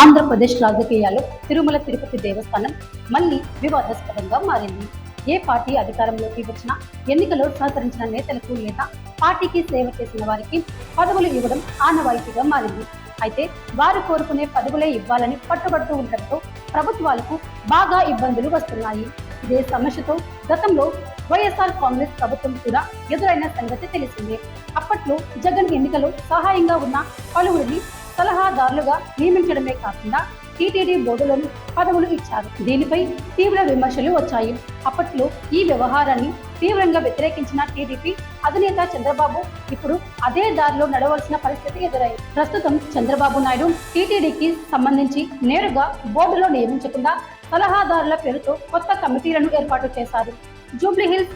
ఆంధ్రప్రదేశ్ రాజకీయాల్లో తిరుమల తిరుపతి దేవస్థానం మళ్లీ వివాదాస్పదంగా మారింది. ఏ పార్టీ అధికారంలోకి వచ్చినా ఎన్నికల్లో సహకరించిన నేతలకు లేదా పార్టీకి సేవ చేసిన వారికి పదవులు ఇవ్వడం ఆనవాయితీగా మారింది. అయితే వారు కోరుకునే పదవులే ఇవ్వాలని పట్టుబడుతూ ఉండటంతో ప్రభుత్వాలకు బాగా ఇబ్బందులు వస్తున్నాయి. ఇదే సమస్యతో గతంలో వైఎస్ఆర్ కాంగ్రెస్ ప్రభుత్వం కూడా ఎదురైన సంగతి తెలిసిందే. అప్పట్లో జగన్ ఎన్నికలో సహాయంగా ఉన్న పలువురిని సలహాదారులుగా నియమించడమే కాకుండా టీటీడీ బోర్డులోని పదవులు ఇచ్చారు. దీనిపై తీవ్ర విమర్శలు వచ్చాయి. అప్పట్లో ఈ వ్యవహారాన్ని తీవ్రంగా వ్యతిరేకించిన టీడీపీ అధినేత చంద్రబాబు ఇప్పుడు అదే దారిలో నడవలసిన పరిస్థితి ఎదురైంది. ప్రస్తుతం చంద్రబాబు నాయుడు టీటీడీకి సంబంధించి నేరుగా బోర్డులో నియమించకుండా సలహాదారుల పేరుతో కొత్త కమిటీలను ఏర్పాటు చేశారు. జూబ్లీహిల్స్,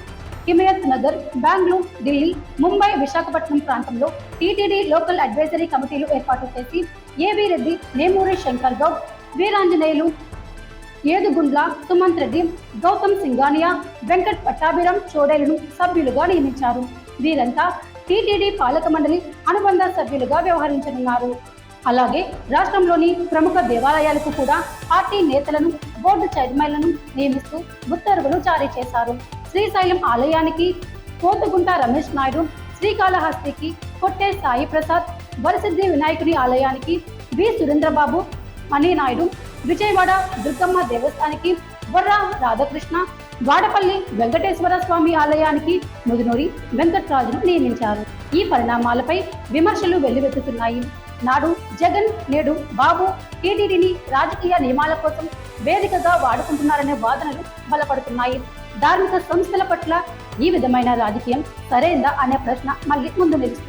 హిమాయత్ నగర్, బెంగళూరు, ఢిల్లీ, ముంబై, విశాఖపట్నం ప్రాంతంలో టీటీడీ లోకల్ అడ్వైజరీ కమిటీలు ఏర్పాటు చేసి ఏవీ రెడ్డి, నేమూరి శంకర్ గౌడ్, వీరాంజనేయులు, ఏదుగుండ్ల సుమంత్ రెడ్డి, గౌతమ్ సింఘానియా, వెంకట్ పట్టాభిరామ్ చోడేలను సభ్యులుగా నియమించారు. వీరంతా టీటీడీ పాలక మండలి అనుబంధ సభ్యులుగా వ్యవహరించనున్నారు. అలాగే రాష్ట్రంలోని ప్రముఖ దేవాలయాలకు కూడా పార్టీ నేతలను, బోర్డు చైర్మన్లను నియమిస్తూ ఉత్తర్వులు జారీ చేశారు. శ్రీశైలం ఆలయానికి కోతుగుంట రమేష్ నాయుడు, శ్రీకాళహస్తికి కొట్టే సాయి ప్రసాద్, వరసిద్ధి వినాయకుని ఆలయానికి వి సురేంద్రబాబు మణినాయుడు, విజయవాడ దుర్గమ్మ దేవస్థానానికి బొర్రా రాధాకృష్ణ, వాడపల్లి వెంకటేశ్వర స్వామి ఆలయానికి ముదునూరి వెంకట్రాజును నియమించారు. ఈ పరిణామాలపై విమర్శలు వెల్లువెత్తుతున్నాయి. నాడు జగన్, నేడు బాబు టీటీడీని రాజకీయ నియమాల కోసం వేదికగా వాడుకుంటున్నారనే వాదనలు బలపడుతున్నాయి. ధార్మిక సంస్థల పట్ల ఈ విధమైన రాజకీయం సరైందా అనే ప్రశ్న మళ్ళీ ముందు నిలుస్తుంది.